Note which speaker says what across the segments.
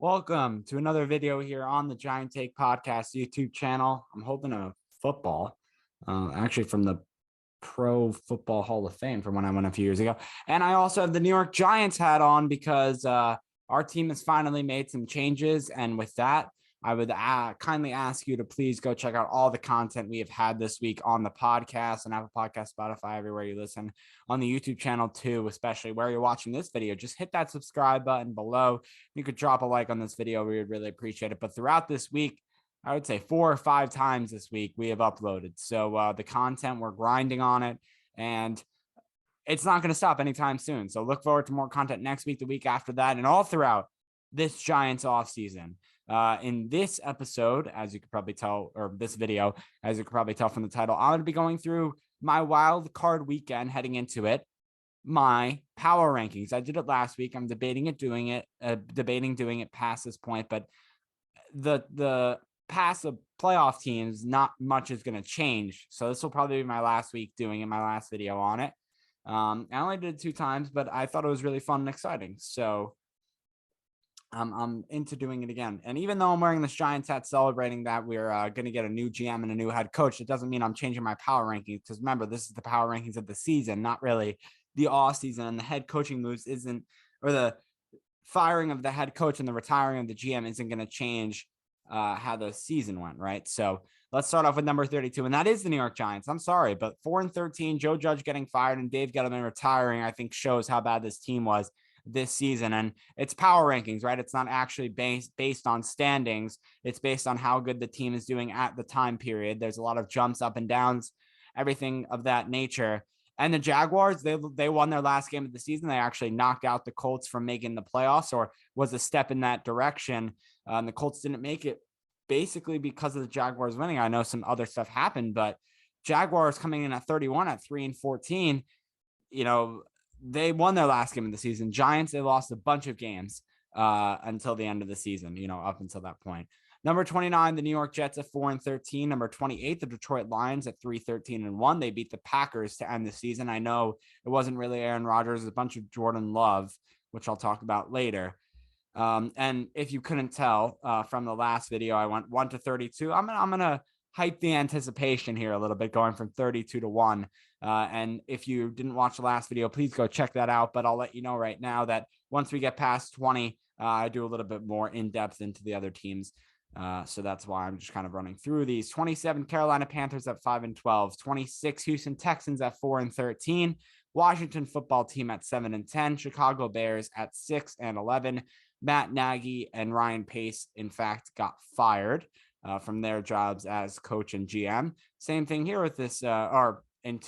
Speaker 1: Welcome to another video here on the Giant Take Podcast YouTube channel. I'm holding a football, actually from the Pro Football Hall of Fame from when I went a few years ago. And I also have the New York Giants hat on because our team has finally made some changes. And with that, I would kindly ask you to please go check out all the content we have had this week on the podcast and Apple Podcast, Spotify, everywhere you listen, on the YouTube channel too, especially where you're watching this video. Just hit that subscribe button below. You could drop a like on this video. We would really appreciate it. But throughout this week, I would say 4 or 5 times this week we have uploaded. So the content, we're grinding on it, and it's not going to stop anytime soon. So look forward to more content next week, the week after that, and all throughout this Giants offseason. In this episode, as you could probably tell, or this video, as you could probably tell from the title, I'm going to be going through my wild card weekend heading into it, my power rankings. I did it last week. I'm debating doing it past this point, but the past of playoff teams, not much is going to change. So this will probably be my last week doing it, my last video on it. I only did it 2 times, but I thought it was really fun and exciting. So I'm into doing it again. And even though I'm wearing this Giants hat celebrating that we're going to get a new GM and a new head coach, it doesn't mean I'm changing my power rankings, because remember, this is the power rankings of the season, not really the off season. And the head coaching moves or the firing of the head coach and the retiring of the GM isn't going to change how the season went, right? So let's start off with number 32, and that is the New York Giants. I'm sorry, but 4-13, Joe Judge getting fired and Dave Gettleman retiring, I think shows how bad this team was this season. And it's power rankings, right? It's not actually based on standings. It's based on how good the team is doing at the time period. There's a lot of jumps, up and downs, everything of that nature. And the Jaguars, they won their last game of the season. They actually knocked out the Colts from making the playoffs, or was a step in that direction. And the Colts didn't make it basically because of the Jaguars winning. I know some other stuff happened, but Jaguars coming in at 31 at 3-14, they won their last game of the season. Giants, they lost a bunch of games until the end of the season, up until that point. Number 29, the New York Jets at 4-13. Number 28, the Detroit Lions at 3-13-1. They beat the Packers to end the season. I know it wasn't really Aaron Rodgers, a bunch of Jordan Love, which I'll talk about later. And if you couldn't tell from the last video, I went 1-32. I'm gonna hype the anticipation here a little bit, going from 32-1. And if you didn't watch the last video, please go check that out. But I'll let you know right now that once we get past 20, I do a little bit more in depth into the other teams. So that's why I'm just kind of running through these. 27 Carolina Panthers at 5-12, 26 Houston Texans at 4-13, Washington Football Team at 7-10, Chicago Bears at 6-11. Matt Nagy and Ryan Pace, in fact, got fired from their jobs as coach and GM. Same thing here with this, in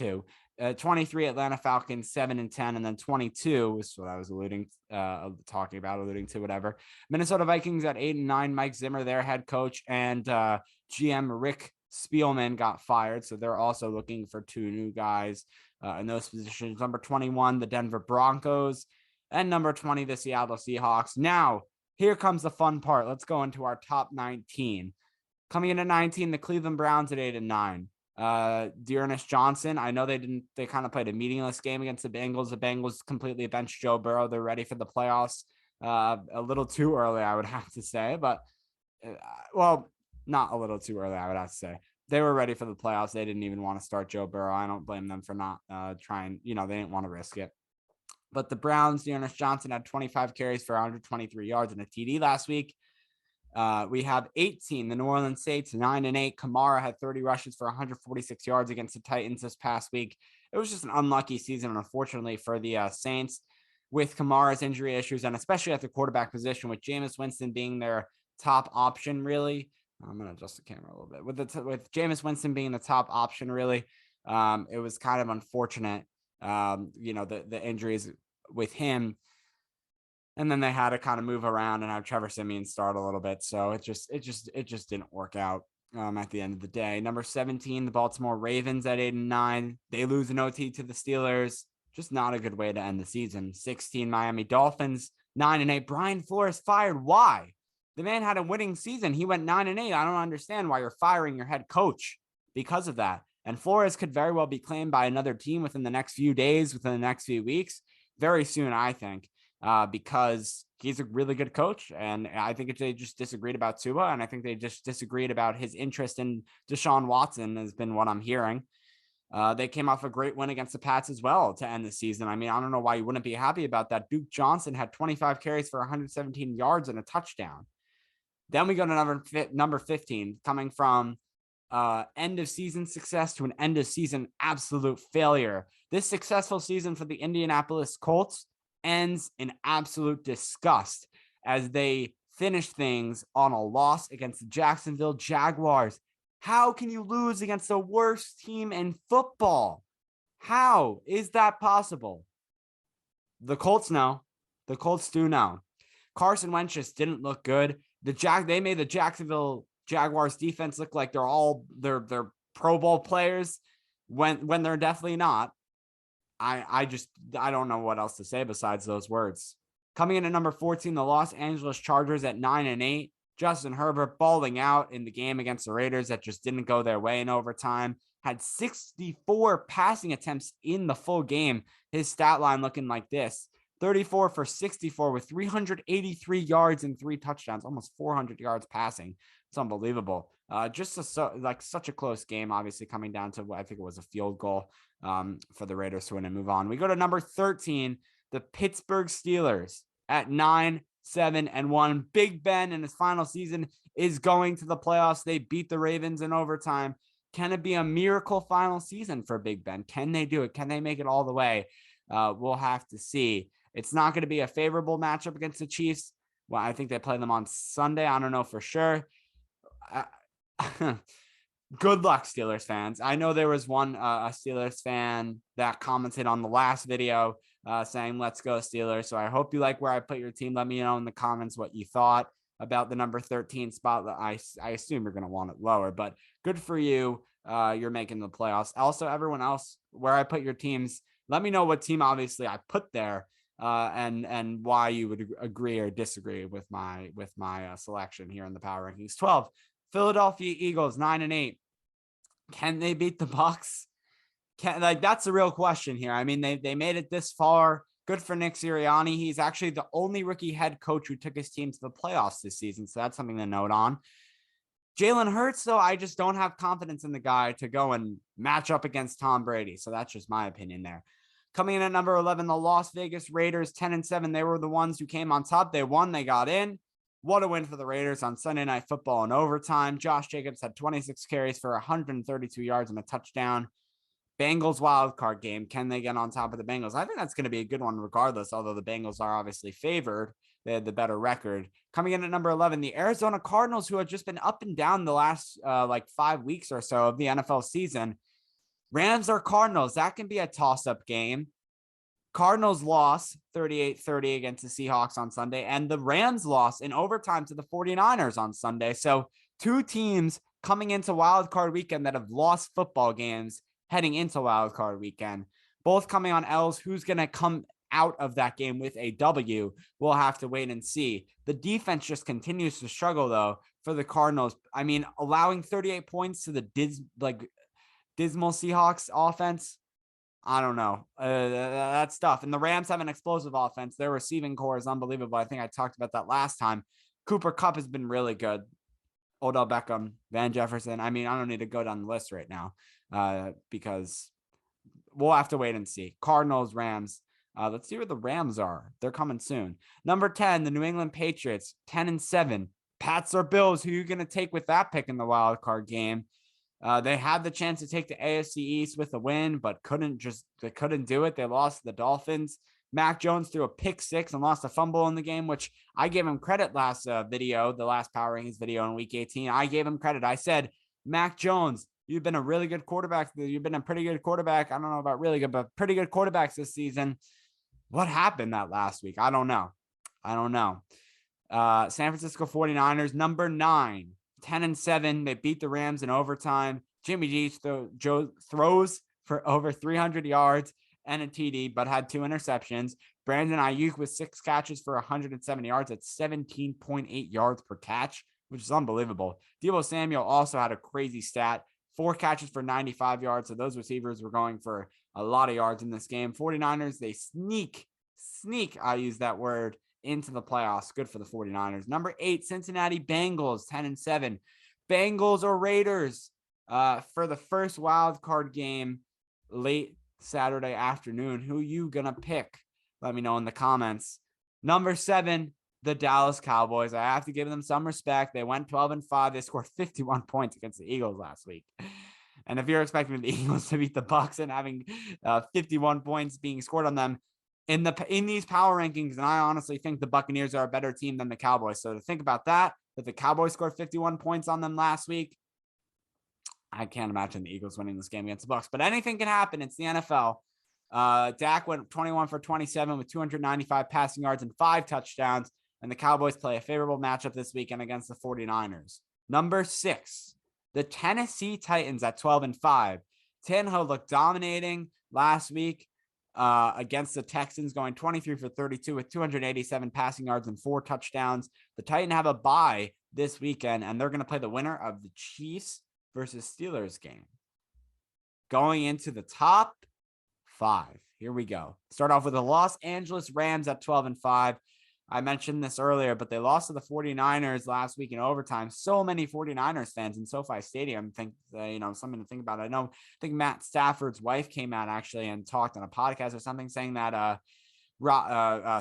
Speaker 1: 23 Atlanta Falcons, 7-10, and then 22 is what I was alluding to, whatever. Minnesota Vikings at 8-9. Mike Zimmer, their head coach, and GM Rick Spielman got fired, so they're also looking for 2 new guys in those positions. Number 21, the Denver Broncos, and number 20, the Seattle Seahawks. Now, here comes the fun part. Let's go into our top 19. Coming in at 19, the Cleveland Browns at 8-9. Dearness Johnson, I know they kind of played a meaningless game against the Bengals. The Bengals completely benched Joe Burrow. They're ready for the playoffs. A little too early, I would have to say, but well, not a little too early, I would have to say. They were ready for the playoffs. They didn't even want to start Joe Burrow. I don't blame them for not trying. They didn't want to risk it. But the Browns, Dearness Johnson had 25 carries for 123 yards and a TD last week. We have 18, the New Orleans Saints, 9-8. Kamara had 30 rushes for 146 yards against the Titans this past week. It was just an unlucky season, unfortunately, for the Saints, with Kamara's injury issues, and especially at the quarterback position, with Jameis Winston being their top option, really. I'm going to adjust the camera a little bit. With Jameis Winston being the top option, really, it was kind of unfortunate, the injuries with him. And then they had to kind of move around and have Trevor Siemian start a little bit. So it just didn't work out at the end of the day. Number 17, the Baltimore Ravens at 8-9. They lose an OT to the Steelers. Just not a good way to end the season. 16, Miami Dolphins, 9-8. Brian Flores fired. Why? The man had a winning season. He went 9-8. I don't understand why you're firing your head coach because of that. And Flores could very well be claimed by another team within the next few days, within the next few weeks, very soon, I think. because he's a really good coach. And I think they just disagreed about Tua, and I think they just disagreed about his interest in Deshaun Watson has been what I'm hearing. They came off a great win against the Pats as well to end the season. I mean, I don't know why you wouldn't be happy about that. Duke Johnson had 25 carries for 117 yards and a touchdown. Then we go to number 15, coming from end of season success to an end of season absolute failure. This successful season for the Indianapolis Colts ends in absolute disgust as they finish things on a loss against the Jacksonville Jaguars. How can you lose against the worst team in football? How is that possible? The Colts know. The Colts do know. Carson Wentz just didn't look good. They made the Jacksonville Jaguars defense look like they're Pro Bowl players when they're definitely not. I don't know what else to say besides those words. Coming in at number 14, the Los Angeles Chargers at 9-8. Justin Herbert balling out in the game against the Raiders that just didn't go their way in overtime. Had 64 passing attempts in the full game. His stat line looking like this: 34 for 64 with 383 yards and 3 touchdowns, almost 400 yards passing. It's unbelievable. Such a close game, obviously coming down to what I think it was a field goal for the Raiders to win and move on. We go to number 13, the Pittsburgh Steelers at 9-7-1. Big Ben in his final season is going to the playoffs. They beat the Ravens in overtime. Can it be a miracle final season for Big Ben? Can they do it? Can they make it all the way? We'll have to see. It's not going to be a favorable matchup against the Chiefs. Well, I think they play them on Sunday. I don't know for sure. Good luck, Steelers fans. I know there was one a Steelers fan that commented on the last video saying, "Let's go Steelers." So I hope you like where I put your team. Let me know in the comments what you thought about the number 13 spot. I assume you're going to want it lower, but good for you. You're making the playoffs. Also, everyone else, where I put your teams, let me know what team obviously I put there and why you would agree or disagree with my selection here in the power rankings. 12, Philadelphia Eagles, 9-8. Can they beat the Bucs? That's the real question here. I mean, they made it this far. Good for Nick Sirianni. He's actually the only rookie head coach who took his team to the playoffs this season, so that's something to note on. Jalen Hurts, though, I just don't have confidence in the guy to go and match up against Tom Brady. So that's just my opinion there. Coming in at number 11, the Las Vegas Raiders, 10-7. They were the ones who came on top. They won. They got in. What a win for the Raiders on Sunday Night Football in overtime. Josh Jacobs had 26 carries for 132 yards and a touchdown. Bengals wildcard game. Can they get on top of the Bengals? I think that's going to be a good one regardless, although the Bengals are obviously favored. They had the better record. Coming in at number 11, the Arizona Cardinals, who have just been up and down the last 5 weeks or so of the NFL season. Rams or Cardinals, that can be a toss-up game. Cardinals lost 38-30 against the Seahawks on Sunday, and the Rams lost in overtime to the 49ers on Sunday. So 2 teams coming into Wild Card Weekend that have lost football games heading into Wild Card Weekend, both coming on L's. Who's going to come out of that game with a W? We'll have to wait and see. The defense just continues to struggle, though, for the Cardinals. I mean, allowing 38 points to the dismal Seahawks offense, I don't know. That's tough. And the Rams have an explosive offense. Their receiving core is unbelievable. I think I talked about that last time. Cooper Kupp has been really good. Odell Beckham, Van Jefferson. I mean, I don't need to go down the list right now because we'll have to wait and see. Cardinals, Rams. Let's see where the Rams are. They're coming soon. Number 10, the New England Patriots, 10-7. Pats or Bills, who are you going to take with that pick in the wild card game? They had the chance to take the AFC East with a win, but couldn't do it. They lost to the Dolphins. Mac Jones threw a pick 6 and lost a fumble in the game, which I gave him credit last the last Power Rankings video in week 18. I gave him credit. I said, Mac Jones, you've been a really good quarterback. You've been a pretty good quarterback. I don't know about really good, but pretty good quarterbacks this season. What happened that last week? I don't know. San Francisco 49ers, number 9, 10-7. They beat the Rams in overtime. Jimmy G throws for over 300 yards and a TD, but had 2 interceptions. Brandon Ayuk with 6 catches for 170 yards at 17.8 yards per catch, which is unbelievable. Deebo Samuel also had a crazy stat, 4 catches for 95 yards. So those receivers were going for a lot of yards in this game. 49ers, they sneak sneak, I use that word, into the playoffs. Good for the 49ers. Number 8, Cincinnati Bengals, 10-7. Bengals or Raiders for the first wild card game late Saturday afternoon. Who you gonna pick? Let me know in the comments. Number 7, the Dallas Cowboys. I have to give them some respect. They went 12-5. They scored 51 points against the Eagles last week. And if you're expecting the Eagles to beat the Bucs and having 51 points being scored on them in these power rankings, and I honestly think the Buccaneers are a better team than the Cowboys. So to think about that the Cowboys scored 51 points on them last week, I can't imagine the Eagles winning this game against the Bucs. But anything can happen. It's the NFL. Dak went 21 for 27 with 295 passing yards and 5 touchdowns. And the Cowboys play a favorable matchup this weekend against the 49ers. Number 6, the Tennessee Titans at 12-5. Tannehill looked dominating last week against the Texans, going 23 for 32 with 287 passing yards and 4 touchdowns. The Titans have a bye this weekend, and they're going to play the winner of the Chiefs versus Steelers game. Going into the top 5. Here we go. Start off with the Los Angeles Rams at 12-5. I mentioned this earlier, but they lost to the 49ers last week in overtime. So many 49ers fans in SoFi Stadium think, something to think about. I think Matt Stafford's wife came out actually and talked on a podcast or something saying that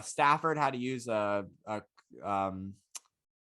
Speaker 1: Stafford had to use a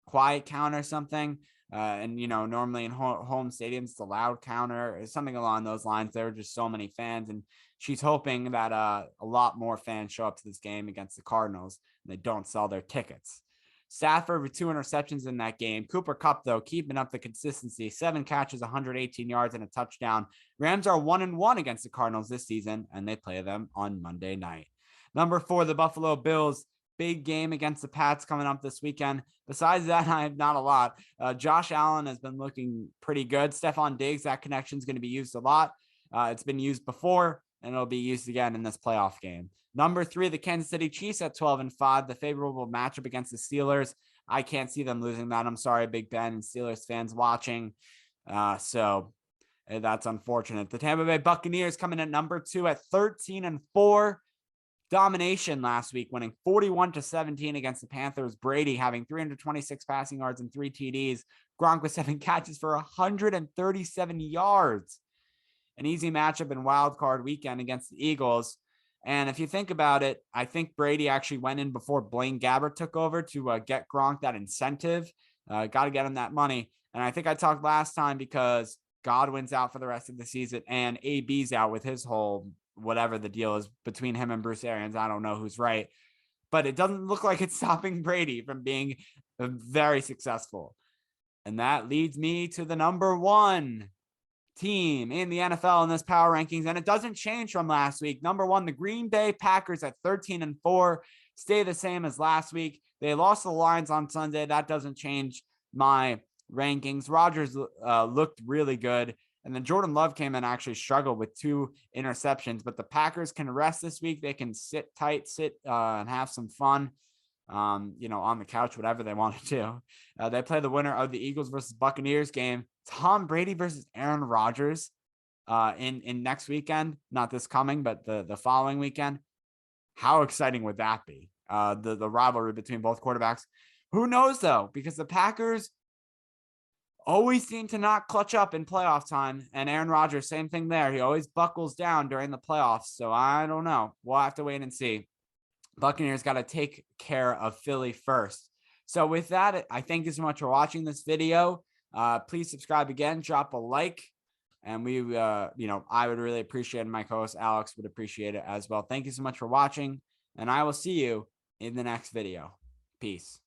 Speaker 1: quiet count or something. And normally in home stadiums, it's a loud counter or something along those lines. There were just so many fans, and she's hoping that a lot more fans show up to this game against the Cardinals and they don't sell their tickets. Stafford with 2 interceptions in that game. Cooper Kupp, though, keeping up the consistency. 7 catches, 118 yards, and a touchdown. Rams are 1-1 against the Cardinals this season, and they play them on Monday night. Number 4, the Buffalo Bills. Big game against the Pats coming up this weekend. Besides that, I have not a lot. Josh Allen has been looking pretty good. Stephon Diggs, that connection is going to be used a lot. It's been used before, and it'll be used again in this playoff game. Number 3, the Kansas City Chiefs at 12-5, the favorable matchup against the Steelers. I can't see them losing that. I'm sorry, Big Ben and Steelers fans watching. So that's unfortunate. The Tampa Bay Buccaneers coming at number 2 at 13-4. Domination last week, winning 41-17 against the Panthers. Brady having 326 passing yards and 3 TDs. Gronk with 7 catches for 137 yards. An easy matchup in wild card weekend against the Eagles. And if you think about it, I think Brady actually went in before Blaine Gabbert took over to get Gronk that incentive. Got to get him that money. And I think I talked last time because Godwin's out for the rest of the season and AB's out with his whole whatever the deal is between him and Bruce Arians. I don't know who's right, but it doesn't look like it's stopping Brady from being very successful. And that leads me to the number 1 team in the NFL in this power rankings. And it doesn't change from last week. Number 1, the Green Bay Packers at 13-4, stay the same as last week. They lost the Lions on Sunday. That doesn't change my rankings. Rodgers looked really good. And then Jordan Love came in and actually struggled with 2 interceptions. But the Packers can rest this week. They can sit tight, and have some fun, on the couch, whatever they want to do. They play the winner of the Eagles versus Buccaneers game. Tom Brady versus Aaron Rodgers in next weekend. Not this coming, but the following weekend. How exciting would that be? The rivalry between both quarterbacks. Who knows, though? Because the Packers always seem to not clutch up in playoff time. And Aaron Rodgers, same thing there. He always buckles down during the playoffs. So I don't know. We'll have to wait and see. Buccaneers got to take care of Philly first. So with that, I thank you so much for watching this video. Please subscribe again, drop a like. And we, I would really appreciate it. My co-host Alex would appreciate it as well. Thank you so much for watching. And I will see you in the next video. Peace.